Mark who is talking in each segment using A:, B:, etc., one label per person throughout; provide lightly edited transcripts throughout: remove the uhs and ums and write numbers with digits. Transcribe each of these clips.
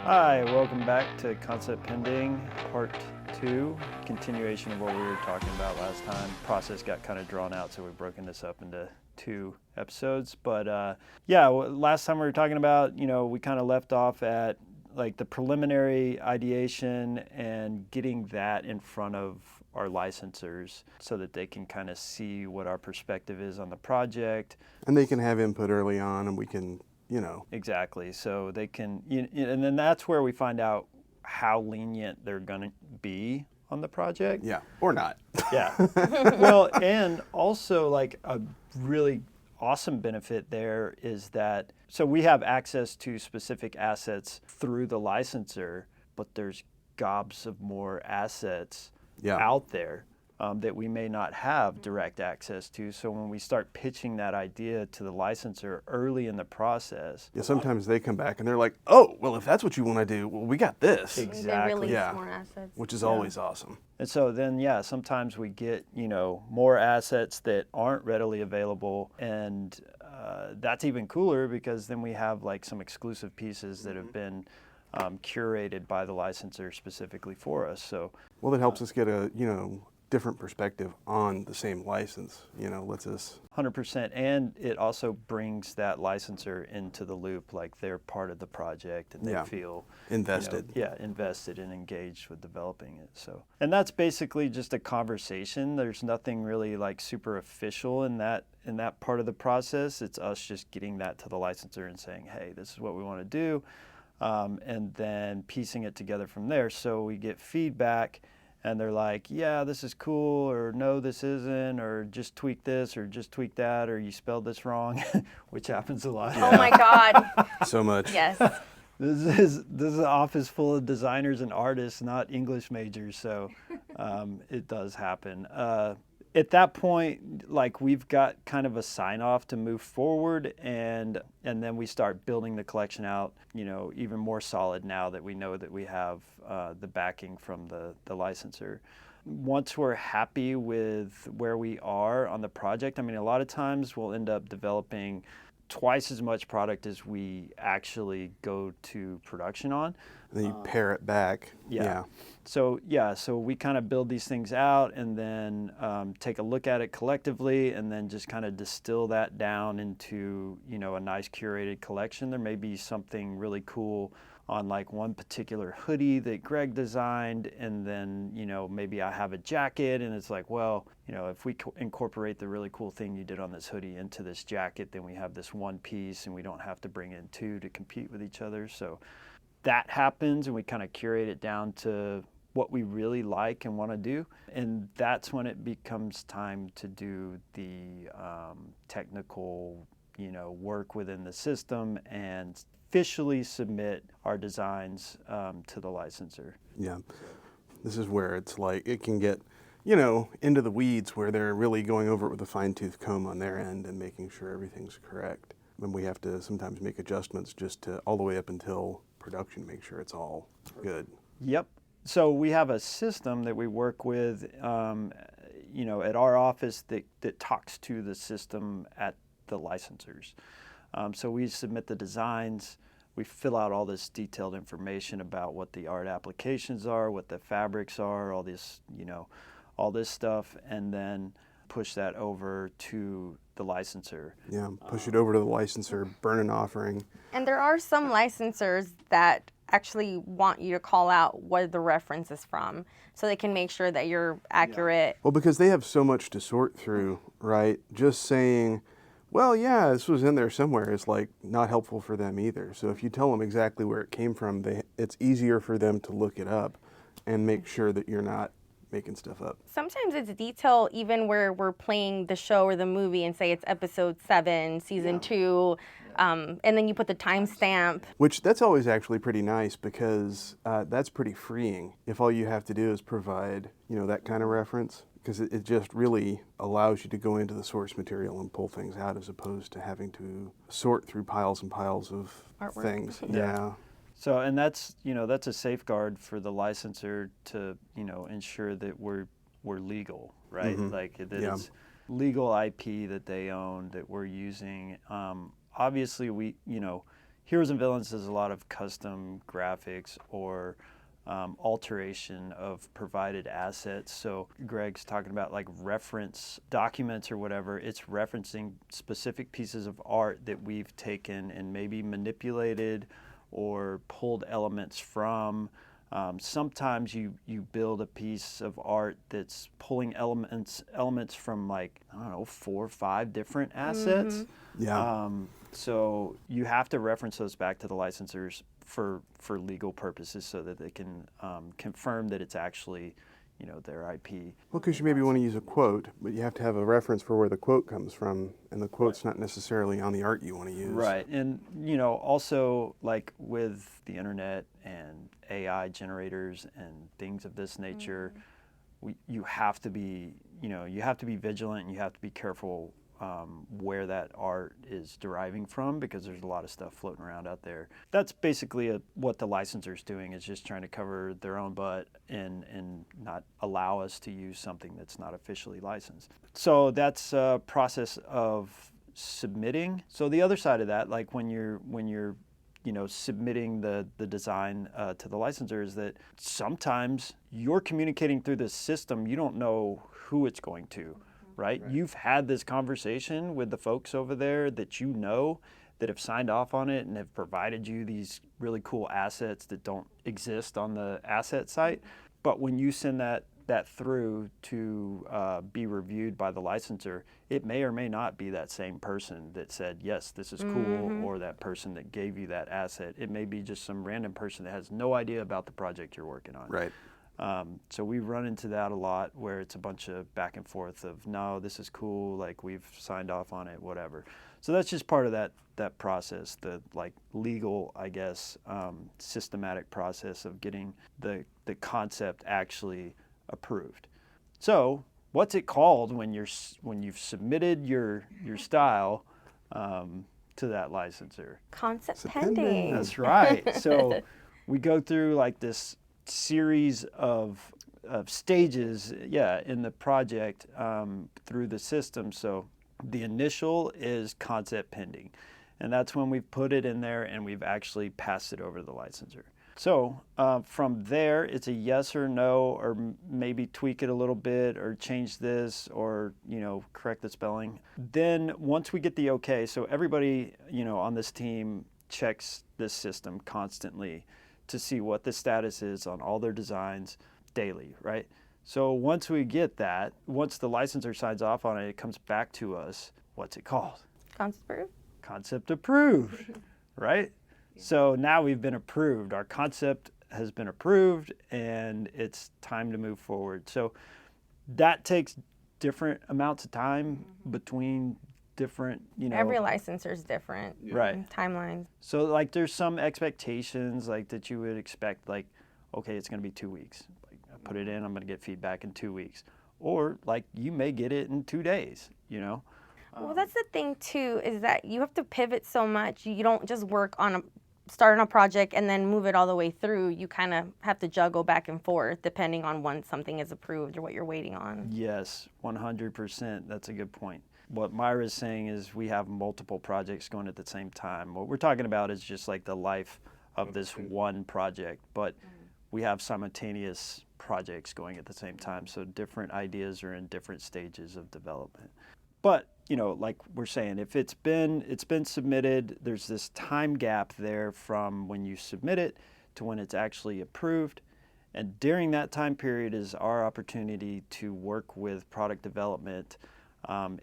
A: Hi, welcome back to Concept Pending, Part 2, continuation of what we were talking about last time. Process got kind of drawn out, so we've broken this up into 2 episodes. But last time we were talking about, we kind of left off at like the preliminary ideation and getting that in front of our licensors so that they can kind of see what our perspective is on the project.
B: And they can have input early on, and we can
A: Exactly. So they can, and then that's where we find out how lenient they're going to be on the project.
B: Yeah, or not.
A: Yeah. Well, and also like a really awesome benefit there is that, so we have access to specific assets through the licensor, but there's gobs of more assets out there that we may not have direct access to. So when we start pitching that idea to the licensor early in the process.
B: Yeah, sometimes they come back and they're like, oh, well, if that's what you want to do, well, we got this.
A: Exactly.
C: They release more assets.
B: Which is always awesome.
A: And so then, sometimes we get, more assets that aren't readily available. And that's even cooler because then we have like some exclusive pieces that have been curated by the licensor specifically for us. So,
B: well, that helps us get a, different perspective on the same license, lets us
A: 100%, and it also brings that licensor into the loop, like they're part of the project and they feel
B: invested.
A: Invested and engaged with developing it. So, and that's basically just a conversation. There's nothing really like super official in that part of the process. It's us just getting that to the licensor and saying, hey, this is what we want to do, and then piecing it together from there. So we get feedback. And they're like, yeah, this is cool, or no, this isn't, or just tweak this, or just tweak that, or you spelled this wrong, which happens a lot.
C: Yeah. Oh my God.
B: So much.
C: Yes.
A: This is an office full of designers and artists, not English majors, so it does happen. At that point, like we've got kind of a sign off to move forward, and then we start building the collection out, even more solid now that we know that we have the backing from the licensor. Once we're happy with where we are on the project, I mean, a lot of times we'll end up developing twice as much product as we actually go to production on.
B: And then you pare it back. Yeah.
A: So we kind of build these things out and then take a look at it collectively and then just kind of distill that down into, a nice curated collection. There may be something really cool on like one particular hoodie that Greg designed, and then, maybe I have a jacket and it's like, well, if we incorporate the really cool thing you did on this hoodie into this jacket, then we have this one piece and we don't have to bring in 2 to compete with each other. So that happens and we kind of curate it down to what we really like and want to do. And that's when it becomes time to do the technical, work within the system and officially submit our designs to the licensor.
B: Yeah. This is where it's like it can get, into the weeds where they're really going over it with a fine-tooth comb on their end and making sure everything's correct. And we have to sometimes make adjustments just to all the way up until production, make sure it's all good.
A: Yep. So we have a system that we work with, at our office that talks to the system at the licensors. So we submit the designs, we fill out all this detailed information about what the art applications are, what the fabrics are, all this stuff, and then push that over to the licensor.
B: Yeah, push it over to the licensor, burn an offering.
C: And there are some licensors that actually want you to call out what the reference is from so they can make sure that you're accurate.
B: Well, because they have so much to sort through, right? Just saying, well, yeah, this was in there somewhere is like not helpful for them either. So if you tell them exactly where it came from, it's easier for them to look it up and make sure that you're not making stuff up.
C: Sometimes it's detail even where we're playing the show or the movie and say it's episode 7, season 2, and then you put the timestamp.
B: Which that's always actually pretty nice because that's pretty freeing if all you have to do is provide, that kind of reference. Because it just really allows you to go into the source material and pull things out as opposed to having to sort through piles and piles of
C: artwork.
B: Things.
A: Yeah. So, and that's a safeguard for the licensor to, ensure that we're legal, right?
B: Mm-hmm.
A: Like that it's legal IP that they own that we're using. Obviously, Heroes and Villains is a lot of custom graphics or alteration of provided assets. So Greg's talking about like reference documents or whatever. It's referencing specific pieces of art that we've taken and maybe manipulated or pulled elements from. Sometimes you build a piece of art that's pulling elements from like, I don't know, 4 or 5 different assets.
B: Yeah.
A: So you have to reference those back to the licensors for legal purposes so that they can confirm that it's actually, their IP.
B: Well, because you maybe want to use a quote, but you have to have a reference for where the quote comes from, and the quote's not necessarily on the art you want to use.
A: Right, and also like with the internet and AI generators and things of this nature, you have to be vigilant and you have to be careful where that art is deriving from, because there's a lot of stuff floating around out there. That's basically what the licensor's doing, is just trying to cover their own butt and not allow us to use something that's not officially licensed. So that's a process of submitting. So the other side of that, like when you're submitting the design to the licensor, is that sometimes you're communicating through this system, you don't know who it's going to. Right? You've had this conversation with the folks over there that that have signed off on it and have provided you these really cool assets that don't exist on the asset site. But when you send that through to be reviewed by the licensor, it may or may not be that same person that said, yes, this is cool, or that person that gave you that asset. It may be just some random person that has no idea about the project you're working on.
B: Right.
A: So we run into that a lot, where it's a bunch of back and forth of, no, this is cool, like we've signed off on it, whatever. So that's just part of that process, the like legal, I guess, systematic process of getting the concept actually approved. So what's it called when you've submitted your style to that licensor?
C: Concept pending.
A: That's right. So we go through like this series of stages, in the project through the system. So the initial is concept pending, and that's when we've put it in there and we've actually passed it over to the licensor. So from there, it's a yes or no, or maybe tweak it a little bit, or change this, or correct the spelling. Then once we get the okay, so everybody on this team checks this system constantly to see what the status is on all their designs daily, right? So once we get that, once the licensor signs off on it, it comes back to us. What's it called?
C: Concept approved.
A: Concept approved, right? So now we've been approved. Our concept has been approved, and it's time to move forward. So that takes different amounts of time between different,
C: Every licensor is different.
A: Right.
C: Timelines.
A: So like there's some expectations like that you would expect, like, okay, it's going to be 2 weeks. Like I put it in, I'm going to get feedback in 2 weeks. Or like you may get it in 2 days,
C: Well, that's the thing too, is that you have to pivot so much. You don't just start on a project and then move it all the way through. You kind of have to juggle back and forth depending on when something is approved or what you're waiting on.
A: Yes, 100%. That's a good point. What Myra's saying is we have multiple projects going at the same time. What we're talking about is just like the life of this one project, but we have simultaneous projects going at the same time. So different ideas are in different stages of development. But, like we're saying, if it's been submitted, there's this time gap there from when you submit it to when it's actually approved. And during that time period is our opportunity to work with product development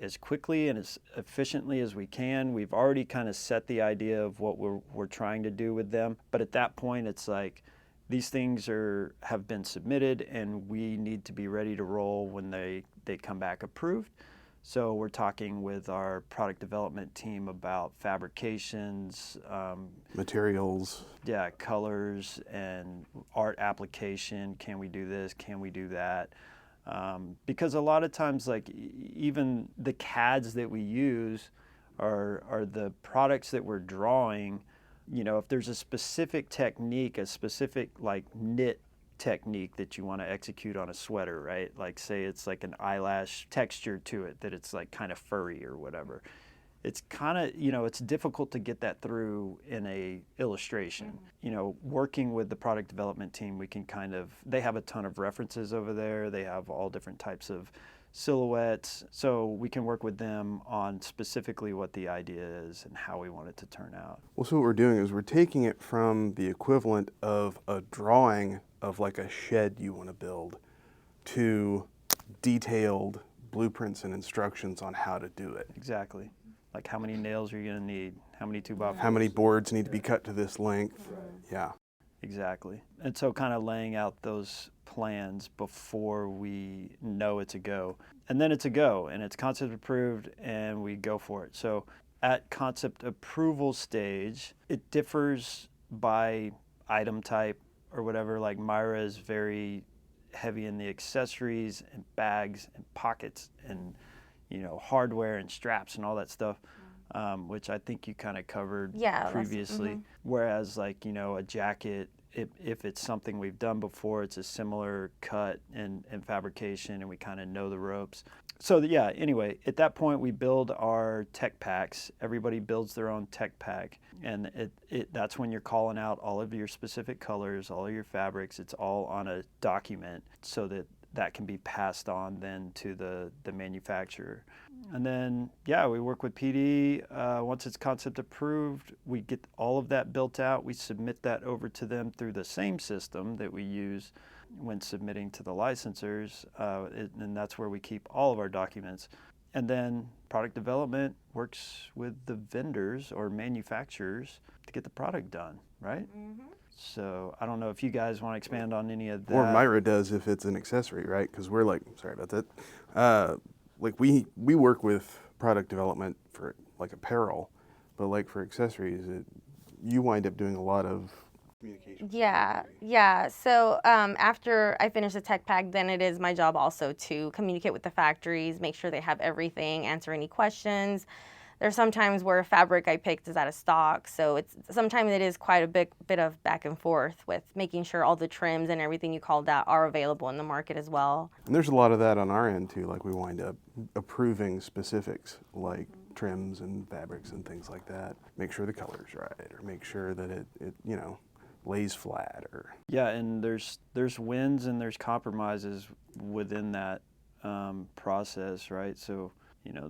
A: as quickly and as efficiently as we can. We've already kind of set the idea of what we're trying to do with them, but at that point it's like these things have been submitted and we need to be ready to roll when they come back approved. So we're talking with our product development team about fabrications,
B: materials,
A: colors and art application. Can we do this? Can we do that? Because a lot of times, like even the CADs that we use are the products that we're drawing. If there's a specific technique, a specific like knit technique that you want to execute on a sweater, right? Like say it's like an eyelash texture to it, that it's like kind of furry or whatever. it's kind of, it's difficult to get that through in a illustration. Working with the product development team, we can they have a ton of references over there. They have all different types of silhouettes. So we can work with them on specifically what the idea is and how we want it to turn out.
B: Well, so what we're doing is we're taking it from the equivalent of a drawing of like a shed you want to build to detailed blueprints and instructions on how to do it.
A: Exactly. Like how many nails are you going to need? How many 2x4s?
B: How many boards need to be cut to this length? Yeah.
A: Exactly. And so kind of laying out those plans before we know it's a go. And then it's a go, and it's concept approved, and we go for it. So at concept approval stage, it differs by item type or whatever. Like Myra is very heavy in the accessories and bags and pockets and hardware and straps and all that stuff, which I think you kind of covered previously. Whereas like, a jacket, if it's something we've done before, it's a similar cut and fabrication, and we kind of know the ropes. So anyway, at that point we build our tech packs. Everybody builds their own tech pack, and that's when you're calling out all of your specific colors, all of your fabrics. It's all on a document so that can be passed on then to the manufacturer. And then, we work with PD. Once it's concept approved, we get all of that built out. We submit that over to them through the same system that we use when submitting to the licensors. And that's where we keep all of our documents. And then product development works with the vendors or manufacturers to get the product done, right? So I don't know if you guys want to expand on any of that.
B: Or Myra does if it's an accessory, right? Because we're like, sorry about that. Like we work with product development for like apparel, but like for accessories, you wind up doing a lot of communication.
C: Yeah. So after I finish the tech pack, then it is my job also to communicate with the factories, make sure they have everything, answer any questions. There's some times where fabric I picked is out of stock, so sometimes it is quite a bit of back and forth with making sure all the trims and everything you called out are available in the market as well.
B: And there's a lot of that on our end too, like we wind up approving specifics like trims and fabrics and things like that. Make sure the color's right, or make sure that it lays flat, or
A: and there's wins and there's compromises within that process, right? So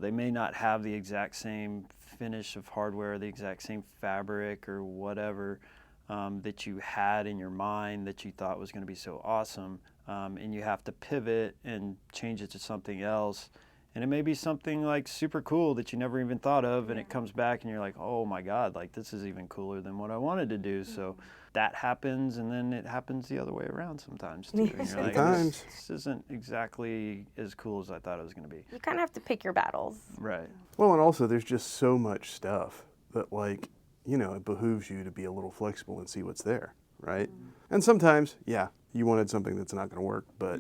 A: they may not have the exact same finish of hardware, the exact same fabric or whatever that you had in your mind that you thought was going to be so awesome, and you have to pivot and change it to something else. And it may be something like super cool that you never even thought of, and it comes back and you're like, oh my God, like this is even cooler than what I wanted to do. So that happens, and then it happens the other way around sometimes too. And you're
B: sometimes.
A: Like, this isn't exactly as cool as I thought it was going to be.
C: You kind of have to pick your battles.
A: Right.
B: Well, and also there's just so much stuff that like, it behooves you to be a little flexible and see what's there, right? And sometimes, you wanted something that's not going to work, but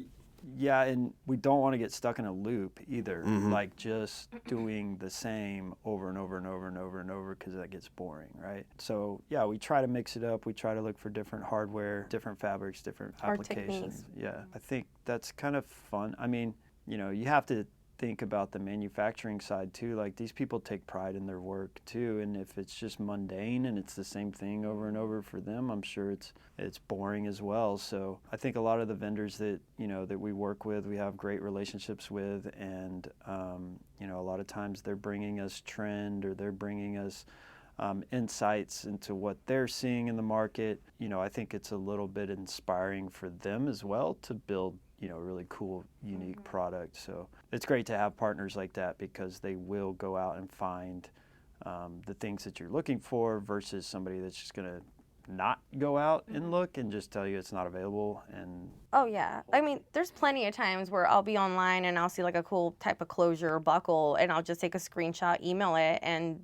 A: Yeah, and we don't want to get stuck in a loop either, like just doing the same over and over and over and over and over, because that gets boring, right? So we try to mix it up. We try to look for different hardware, different fabrics, different applications. Yeah, I think that's kind of fun. I mean, you have to think about the manufacturing side too. Like these people take pride in their work too, and if it's just mundane and it's the same thing over and over for them, I'm sure it's boring as well. So I think a lot of the vendors that that we work with, we have great relationships with, and a lot of times they're bringing us trend, or they're bringing us insights into what they're seeing in the market. I think it's a little bit inspiring for them as well to build really cool, unique product. So it's great to have partners like that, because they will go out and find the things that you're looking for, versus somebody that's just going to not go out and look and just tell you it's not available. And
C: oh yeah, I mean, there's plenty of times where I'll be online and I'll see like a cool type of closure or buckle, and I'll just take a screenshot, email it, and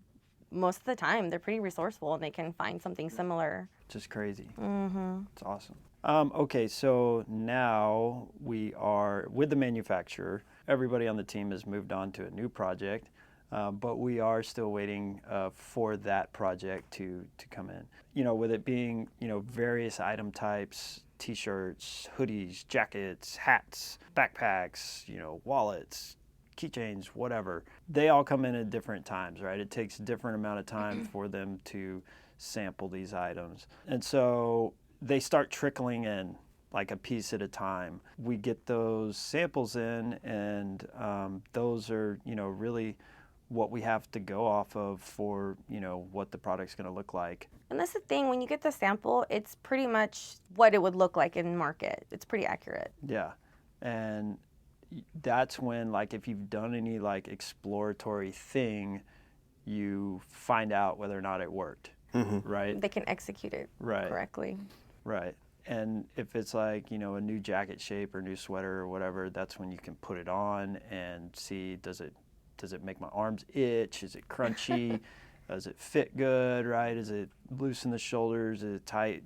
C: most of the time they're pretty resourceful and they can find something similar.
A: Just crazy. It's awesome. Okay, so now we are with the manufacturer. Everybody on the team has moved on to a new project, but we are still waiting for that project to come in. With it being, various item types, t-shirts, hoodies, jackets, hats, backpacks, wallets, keychains, whatever. They all come in at different times, right? It takes a different amount of time for them to sample these items. And so they start trickling in like a piece at a time. We get those samples in, and those are, really what we have to go off of for, what the product's going to look like.
C: And that's the thing, when you get the sample, it's pretty much what it would look like in market. It's pretty accurate.
A: Yeah. And that's when, like, if you've done any like exploratory thing, you find out whether or not it worked, right?
C: They can execute it correctly.
A: Right. And if it's like, a new jacket shape or new sweater or whatever, that's when you can put it on and see, does it make my arms itch? Is it crunchy? Does it fit good, right? Is it loose in the shoulders? Is it tight?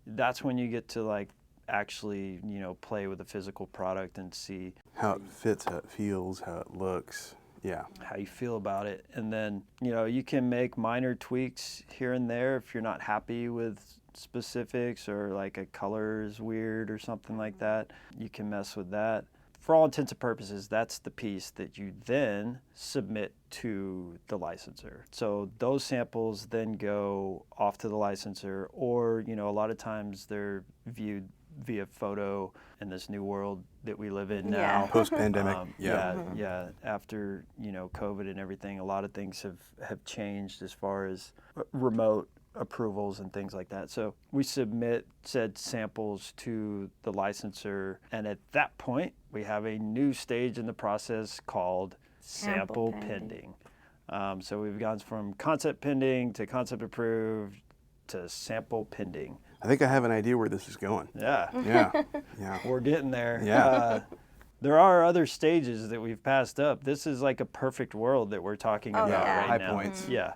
A: That's when you get to like actually, play with the physical product and see
B: how it fits, how it feels, how it looks. Yeah.
A: How you feel about it. And then, you can make minor tweaks here and there if you're not happy with specifics, or like a color is weird or something like that. You can mess with that. For all intents and purposes, that's the piece that you then submit to the licensor. So those samples then go off to the licensor, or, a lot of times they're viewed via photo in this new world that we live in now.
B: Post-pandemic.
A: Yeah. After, COVID and everything, a lot of things have changed as far as remote approvals and things like that. So we submit said samples to the licensor, and at that point, we have a new stage in the process called sample pending. So we've gone from concept pending to concept approved to sample pending.
B: I think I have an idea where this is going.
A: Yeah.
B: Yeah.
A: We're getting there.
B: Yeah.
A: There are other stages that we've passed up. This is like a perfect world that we're talking about right
B: high
A: now.
B: points.
A: Yeah.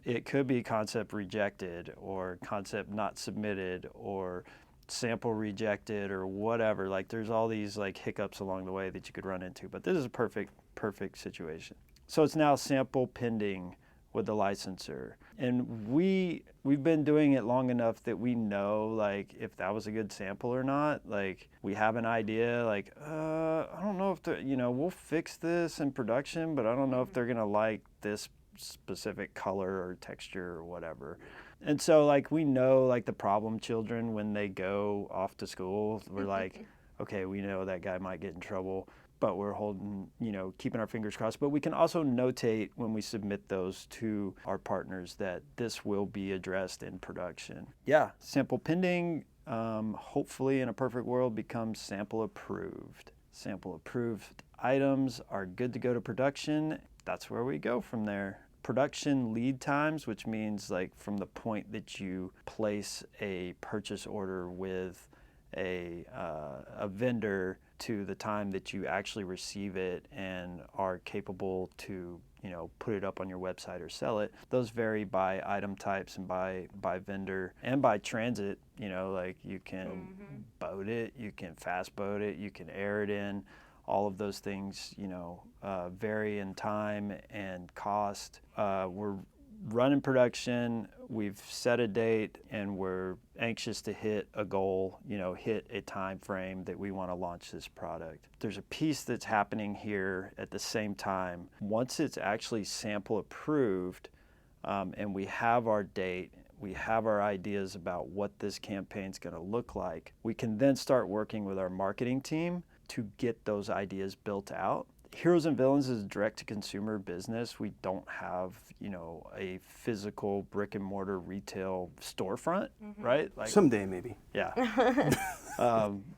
A: It could be concept rejected, or concept not submitted, or sample rejected, or whatever. Like, there's all these like hiccups along the way that you could run into, but this is a perfect situation. So it's now sample pending with the licensor, and we've been doing it long enough that we know like if that was a good sample or not. Like, we have an idea, like I don't know if we'll fix this in production, but I don't know if they're gonna like this specific color or texture or whatever. And so like we know like the problem children, when they go off to school, we're like, okay, we know that guy might get in trouble, but we're holding, keeping our fingers crossed. But we can also notate when we submit those to our partners that this will be addressed in production. Yeah, sample pending, hopefully in a perfect world, becomes sample approved. Sample approved items are good to go to production. That's where we go from there. Production lead times, which means like from the point that you place a purchase order with a vendor to the time that you actually receive it and are capable to put it up on your website or sell it. Those vary by item types and by vendor and by transit. Like you can boat it, you can fast boat it, you can air it in. All of those things, vary in time and cost. We're running production, we've set a date, and we're anxious to hit a goal, hit a time frame that we want to launch this product. There's a piece that's happening here at the same time. Once it's actually sample approved, and we have our date, we have our ideas about what this campaign's going to look like, we can then start working with our marketing team to get those ideas built out. Heroes and Villains is a direct-to-consumer business. We don't have, a physical brick-and-mortar retail storefront, right? Like,
B: someday, maybe.
A: Yeah.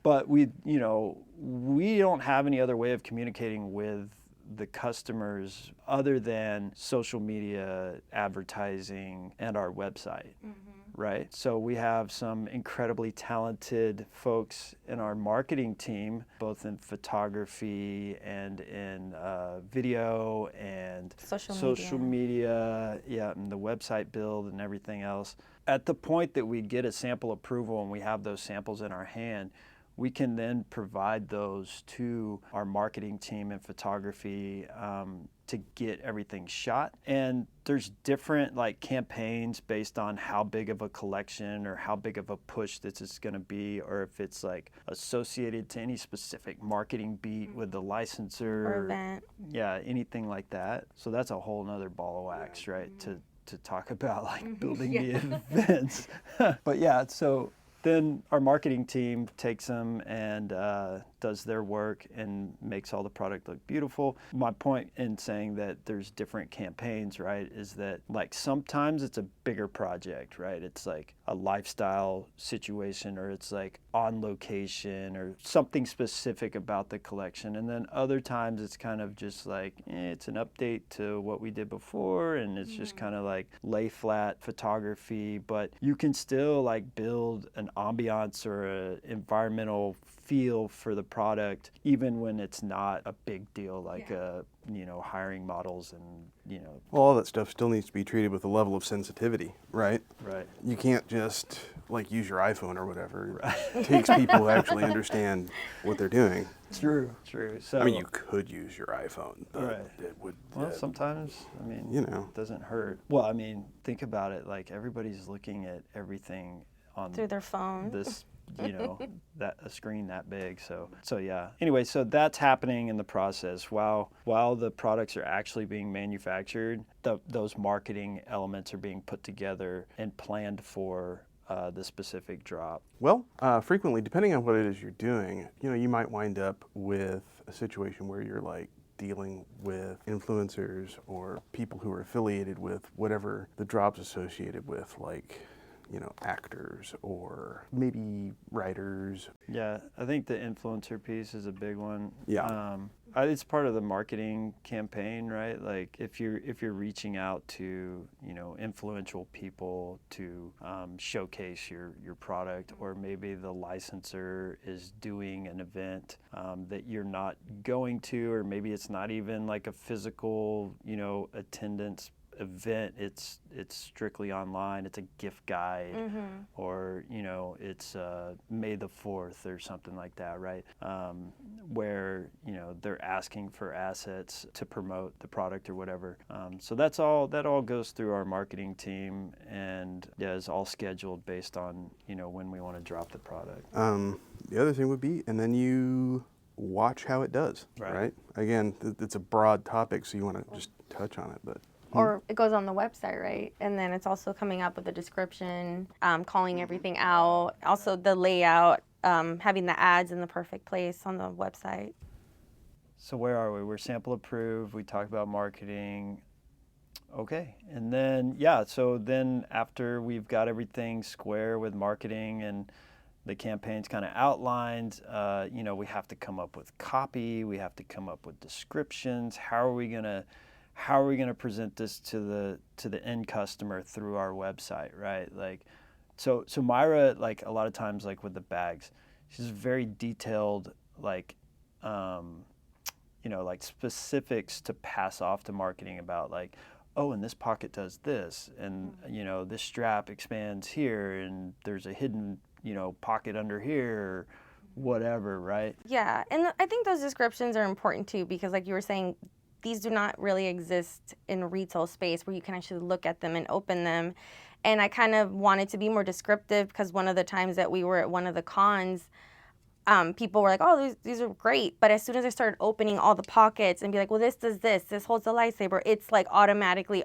A: But we don't have any other way of communicating with the customers other than social media, advertising, and our website. Right? So we have some incredibly talented folks in our marketing team, both in photography and in video and social media, and the website build and everything else. At the point that we get a sample approval and we have those samples in our hand, we can then provide those to our marketing team in photography to get everything shot. And there's different like campaigns based on how big of a collection or how big of a push this is going to be, or if it's like associated to any specific marketing beat with the licensor
C: Or event.
A: Yeah, anything like that. So that's a whole nother ball of wax, right? To talk about like building the events. But yeah, so then our marketing team takes them and does their work and makes all the product look beautiful. My point in saying that there's different campaigns, right, is that like sometimes it's a bigger project, right? It's like a lifestyle situation, or it's like on location or something specific about the collection. And then other times it's kind of just like, it's an update to what we did before, and it's just kind of like lay flat photography, but you can still like build an ambiance or a environmental feel for the product, even when it's not a big deal, like hiring models and
B: Well, all that stuff still needs to be treated with a level of sensitivity, right?
A: Right.
B: You can't just like use your iPhone or whatever. Right. It takes people who actually understand what they're doing.
A: True. So
B: I mean, you could use your iPhone, but
A: right.
B: It would.
A: Well, sometimes, I mean, it doesn't hurt. Well, I mean, think about it. Like everybody's looking at everything on
C: through their phone.
A: This, that a screen that big. So yeah. Anyway, so that's happening in the process while the products are actually being manufactured. Those marketing elements are being put together and planned for the specific drop.
B: Well, frequently, depending on what it is you're doing, you might wind up with a situation where you're like dealing with influencers or people who are affiliated with whatever the drop's associated with, like actors or maybe writers.
A: Yeah, I think the influencer piece is a big one.
B: Yeah.
A: It's part of the marketing campaign, right? Like if you're reaching out to influential people to showcase your product, or maybe the licensor is doing an event that you're not going to, or maybe it's not even like a physical attendance event, it's strictly online, it's a gift guide, or it's May the 4th or something like that, right? Where they're asking for assets to promote the product or whatever. So that all goes through our marketing team, and is all scheduled based on when we want to drop the product.
B: The other thing would be, and then you watch how it does, right? Again, it's a broad topic, so you want to just touch on it, but
C: or it goes on the website, right? And then it's also coming up with a description, calling everything out, also the layout, having the ads in the perfect place on the website.
A: So where are we? We're sample approved. We talked about marketing. Okay. And then, so then after we've got everything square with marketing and the campaign's kind of outlined, we have to come up with copy. We have to come up with descriptions. How are we going to present this to the end customer through our website, right? Like, so Myra, like a lot of times, like with the bags, she's very detailed, like, like specifics to pass off to marketing about, like, oh, and this pocket does this, and this strap expands here, and there's a hidden pocket under here, or whatever, right?
C: Yeah, and I think those descriptions are important too, because like you were saying, these do not really exist in a retail space where you can actually look at them and open them. And I kind of wanted to be more descriptive, because one of the times that we were at one of the cons, people were like, oh, these are great. But as soon as I started opening all the pockets and be like, well, this does this holds the lightsaber, it's like automatically,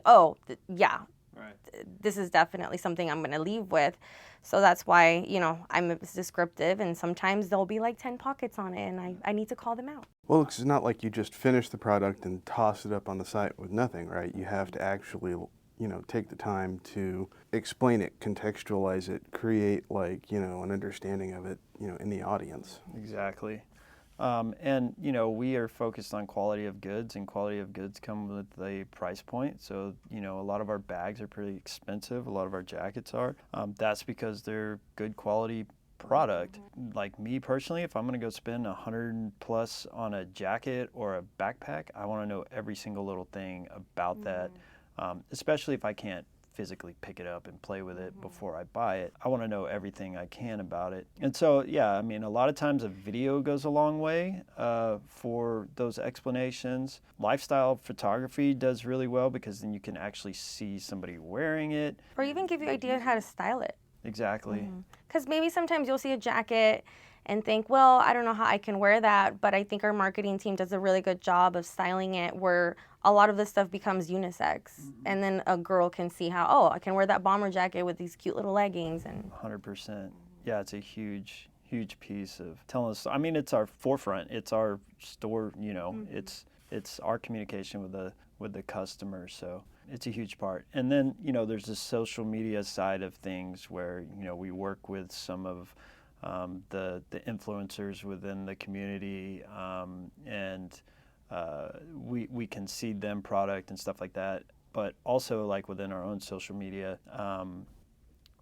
C: this is definitely something I'm going to leave with. So that's why, I'm descriptive, and sometimes there'll be like 10 pockets on it, and I need to call them out.
B: Well, it's not like you just finish the product and toss it up on the site with nothing, right? You have to actually, take the time to explain it, contextualize it, create an understanding of it, in the audience.
A: Exactly. And we are focused on quality of goods, and quality of goods come with a price point. So a lot of our bags are pretty expensive. A lot of our jackets are. That's because they're good quality product. Like me personally, if I'm going to go spend $100+ on a jacket or a backpack, I want to know every single little thing about that, especially if I can't physically pick it up and play with it before I buy it. I want to know everything I can about it. And so, yeah, I mean, a lot of times a video goes a long way for those explanations. Lifestyle photography does really well because then you can actually see somebody wearing it.
C: Or even give you an idea how to style it.
A: Exactly.
C: Because maybe sometimes you'll see a jacket and think, well, I don't know how I can wear that, but I think our marketing team does a really good job of styling it where a lot of this stuff becomes unisex. And then a girl can see how, oh, I can wear that bomber jacket with these cute little leggings. And
A: 100%. Yeah, it's a huge piece of telling us. I mean, it's our forefront. It's our store, you know, it's our communication with the customer. So it's a huge part. And then, you know, there's the social media side of things where, you know, we work with some of the influencers within the community, and we can seed them product and stuff like that. But also, like within our own social media,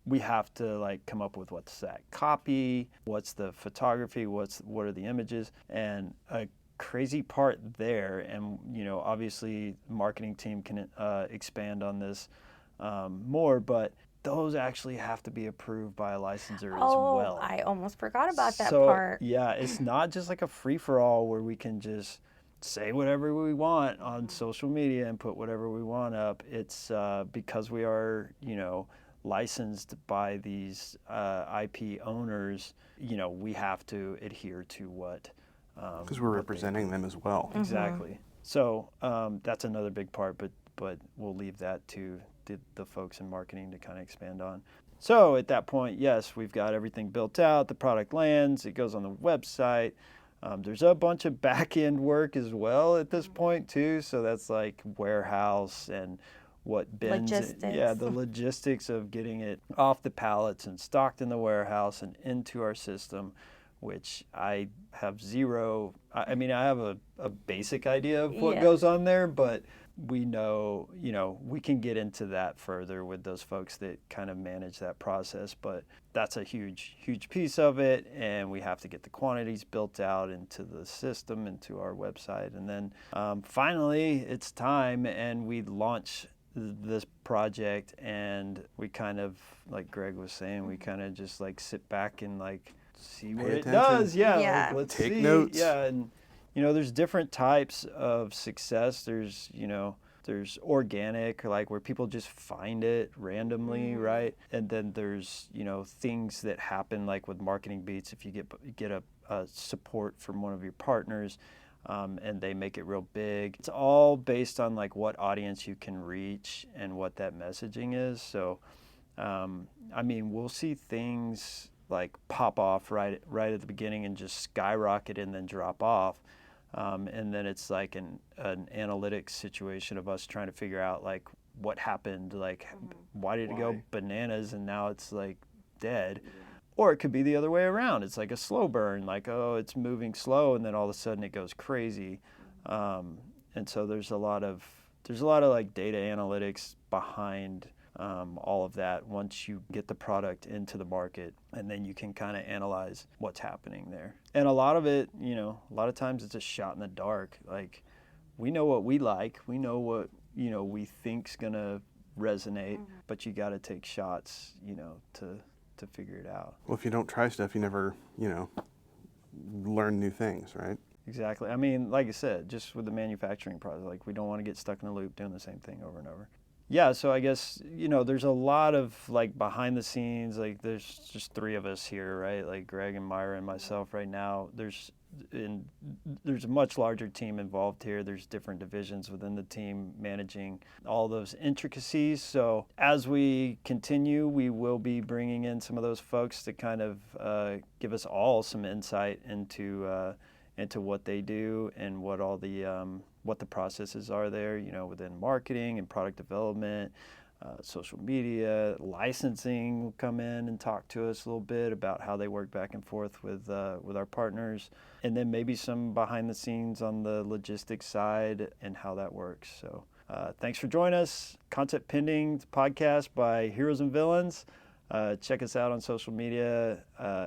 A: we have to like come up with what's that copy, what's the photography, what are the images, and a crazy part there. And you know, obviously, marketing team can expand on this more, but those actually have to be approved by a licensor as well.
C: I almost forgot about that
A: So,
C: part.
A: yeah, it's not just like a free-for-all where we can just say whatever we want on social media and put whatever we want up. It's because we are, you know, licensed by these IP owners, you know, we have to adhere to what...
B: Because we're representing them as well.
A: Exactly. So that's another big part, but we'll leave that to the folks in marketing to kind of expand on. So at that point, yes, we've got everything built out. The product lands. It goes on the website. There's a bunch of back-end work as well at this point too. So that's like warehouse and what bins.
C: Logistics.
A: Yeah, the logistics of getting it off the pallets and stocked in the warehouse and into our system, which I have zero. I mean, I have a basic idea of what goes on there, but we know, you know, we can get into that further with those folks that kind of manage that process, but that's a huge piece of it, and we have to get the quantities built out into the system, into our website, and then finally it's time, and we launch this project, and we kind of, like Greg was saying, we kind of just like sit back and like see what it does. Like, let's
B: take
A: see.
B: notes.
A: And you know, there's different types of success. There's, you know, there's organic, like where people just find it randomly, right? And then there's, you know, things that happen like with marketing beats. If you get a support from one of your partners, and they make it real big. It's all based on like what audience you can reach and what that messaging is. So, I mean, we'll see things like pop off right at the beginning and just skyrocket and then drop off. And then it's like an analytics situation of us trying to figure out like what happened, like why did it go bananas and now it's like dead? Or it could be the other way around. It's like a slow burn, like, oh, it's moving slow and then all of a sudden it goes crazy. And so there's a lot of like data analytics behind all of that once you get the product into the market, and then you can kind of analyze what's happening there. And a lot of it, you know, a lot of times it's a shot in the dark. Like, we know what we like, we know what, you know, we think's gonna resonate, but you got to take shots, you know, to figure it out.
B: Well, if you don't try stuff, you never, you know, learn new things, right?
A: Exactly. I mean, like I said, just with the manufacturing process, like we don't want to get stuck in a loop doing the same thing over and over. Yeah, so I guess, you know, there's a lot of like behind the scenes, like there's just three of us here, right? Like Greg and Myra and myself right now. There's a much larger team involved here. There's different divisions within the team managing all those intricacies. So as we continue, we will be bringing in some of those folks to kind of give us all some insight into what they do and what all the what the processes are there, you know, within marketing and product development, social media, licensing will come in and talk to us a little bit about how they work back and forth with our partners, and then maybe some behind the scenes on the logistics side and how that works. So thanks for joining us. Content Pending podcast by Heroes and Villains. Check us out on social media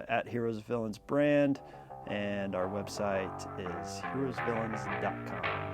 A: at Heroes and Villains brand, and our website is heroesvillains.com.